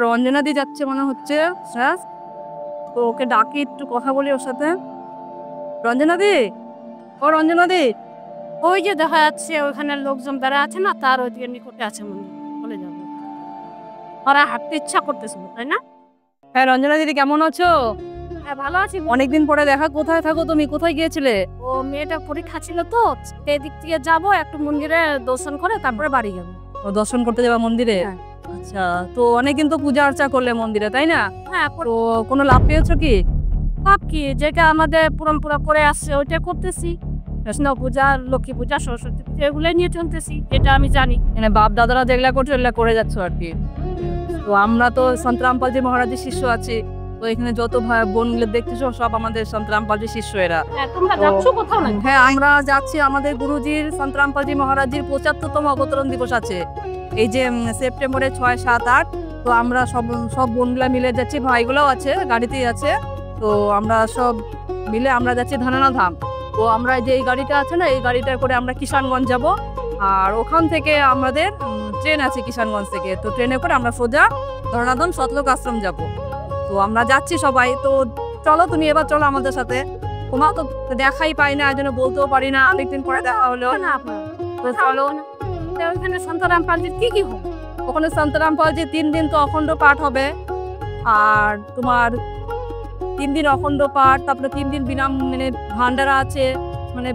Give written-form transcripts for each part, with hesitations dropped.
রঞ্জনা দি যাচ্ছে মনে হচ্ছে। হ্যাঁ, তো ওকে ডাকি, একটু কথা বলি ওর সাথে। রঞ্জনা দি, ও রঞ্জনা দি, ওই যে দেখা যাচ্ছে ওখানে লোকজন দাঁড়া আছে না, তার ওইদিকে নিকটে আছে মন্দির, চলে যাবে। ওরা হাঁটতে ইচ্ছা করতেছিল, তাই না? হ্যাঁ রঞ্জনা দিদি, কেমন আছো? হ্যাঁ ভালো আছি। অনেকদিন পরে দেখা। কোথায় থাকো তুমি? কোথায় গিয়েছিলে? ও মেয়েটা পরীক্ষা ছিল তো, এদিক থেকে যাবো, একটু মন্দিরে দর্শন করে তারপরে বাড়ি যাবো। ও দর্শন করতে যাবা মন্দিরে? হ্যাঁ। আচ্ছা, তো অনেকদিন তো পূজা অর্চা করলে মন্দিরে, তাই না? হ্যাঁ, তো কোনো লাভ পেয়েছো কি? সব কি যেটা আমাদের পরম্পরা করে আসছে ওইটা করতেছি। কৃষ্ণ পূজা, লক্ষ্মী পূজা, সরস্বতী পূজা এগুলোই নিয়ে চলতেছি, যেটা আমি জানি। মানে বাপ দাদারা যেগুলা করছো এগুলা করে যাচ্ছ আর কি। তো আমরা তো সন্ত রামপালজি মহারাজের শিষ্য আছি, তো এখানে যত ভাই বোনগুলো দেখতেছো সব আমাদের সন্ত রামপালজি শিষ্য এরা। তোমরা যাচ্ছ কোথাও না? হ্যাঁ, আমরা যাচ্ছি। আমাদের গুরুজির সন্ত রামপালজি মহারাজের 75তম অবতরণ দিবস আছে এই যে সেপ্টেম্বরে 6, 7, 8। তো আমরা সব বোনগুলা মিলে যাচ্ছি, ভাইগুলোও আছে, গাড়িতেই আছে। তো আমরা সব মিলে আমরা যাচ্ছি ধনানা ধাম। তো আমরা যে এই গাড়িটা আছে না, এই গাড়িটা করে আমরা কিষানগঞ্জ যাব। আর ওখান থেকে আমাদের ট্রেন আছে কিষানগঞ্জ থেকে, তো ট্রেনে করে আমরা সোজা ধনাধাম সতলোক আশ্রম যাব। তো আমরা যাচ্ছি সবাই। তো চলো, তুমি এবার চলো আমাদের সাথে। তোমার তো দেখাই পাই না, জন্য বলতেও পারি না, অনেকদিন পরে দেখা হলো না আপনার তো চলো না। ওইখানে সন্ত রামপালজির কি কি হবে? ওখানে সন্ত রামপালজির 3 দিন তো অখণ্ড পাঠ হবে। আর তোমার 3 দিন অখণ্ড পাঠ, তারপরে 3 দিন মানে ভান্ডারা আছে, মানে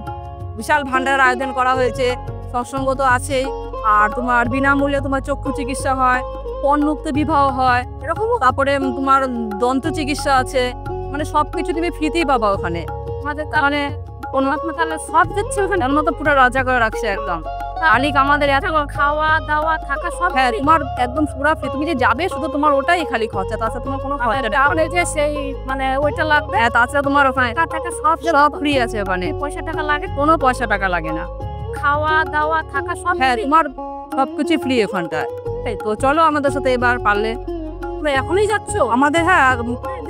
বিশাল ভান্ডার আয়োজন করা হয়েছে। সৎসঙ্গ তো আছেই। আর তোমার বিনামূল্যে তোমার চক্ষু চিকিৎসা হয়, পণমুক্ত বিবাহ হয় এরকম। তারপরে তোমার দন্ত চিকিৎসা আছে, মানে সবকিছু তুমি ফ্রিতেই পাবা ওখানে। আমাদের তাহলে পরমাত্মা তাহলে সব দিচ্ছে ওখানে, এর মতো পুরো রাজা করে রাখছে একদম। মালিক আমাদের এত খাওয়া দাওয়া থাকা সব। হ্যাঁ, তোমার একদম পুরো ফ্রি। তুমি যে যাবে শুধু তোমার ওটাই খালি খরচা, তাছাড়া তোমার কোনো খরচা নেই। যে সেই মানে ওইটা লাগবে। হ্যাঁ, তাছাড়া তোমার ওখানে টাকা সব ফ্রি আছে ওখানে। পয়সা টাকা লাগে? কোনো পয়সা টাকা লাগে না। খাওয়া দাওয়া থাকা সব। হ্যাঁ, তোমার সবকিছু ফ্রি ওখানটায়। তো চলো আমাদের সাথে এবার পারলে। এখনই যাচ্ছ আমাদের? হ্যাঁ,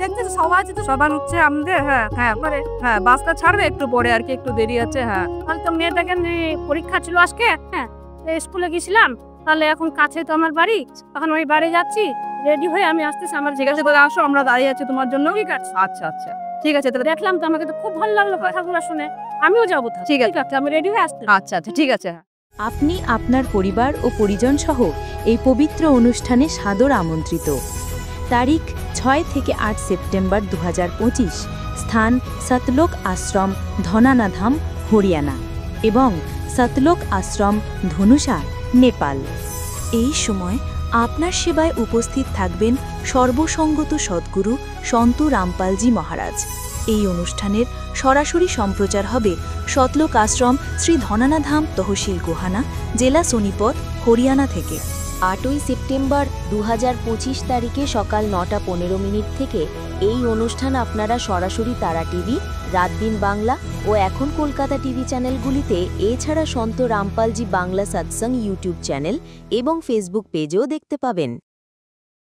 দেখতে সবাই আছে তো, সবার হচ্ছে আমাদের। হ্যাঁ হ্যাঁ পরে, হ্যাঁ বাসটা ছাড়বে একটু পরে আর কি, একটু দেরি আছে। হ্যাঁ, তাহলে তো মেয়েটাকে পরীক্ষা ছিল আজকে। হ্যাঁ, স্কুলে গেছিলাম, তাহলে এখন কাছে তো আমার বাড়ি, এখন ওই বাড়ি যাচ্ছি, রেডি হয়ে আমি আসতেছি। আমার ঠিক আছে, তাহলে আসো, আমরা দাঁড়িয়ে আছি তোমার জন্য। ঠিক আছে। আচ্ছা আচ্ছা, ঠিক আছে। তাহলে দেখলাম তো, আমাকে তো খুব ভালো লাগলো কথাগুলো শুনে, আমিও যাবো। ঠিক আছে, আমি রেডি হয়ে আসতে। আচ্ছা আচ্ছা, ঠিক আছে। আপনি আপনার পরিবার ও পরিজন সহ এই পবিত্র অনুষ্ঠানে সাদর আমন্ত্রিত। তারিখ 6 থেকে 8 সেপ্টেম্বর 2025। স্থান সতলোক আশ্রম, ধনানা ধাম, হরিয়ানা এবং সতলোক আশ্রম, ধনুষা, নেপাল। এই সময় আপনার সেবায় উপস্থিত থাকবেন সর্বসঙ্গত সদ্গুরু সন্ত রামপালজি মহারাজ। এই অনুষ্ঠানের সরাসরি সম্প্রচার হবে সতলোক আশ্রম, শ্রী ধনানা ধাম, তহসিল গোহানা, জেলা সোনিপত, হরিয়ানা থেকে। 8ই সেপ্টেম্বর 2025 তারিখে সকাল 9:15 থেকে এই অনুষ্ঠান আপনারা সরাসরি তারা টিভি, রাত দিন বাংলা ও এখন কলকাতা টিভি চ্যানেলগুলিতে, এছাড়া সন্ত রামপালজি বাংলা সৎসঙ্গ ইউটিউব চ্যানেল এবং ফেসবুক পেজেও দেখতে পাবেন।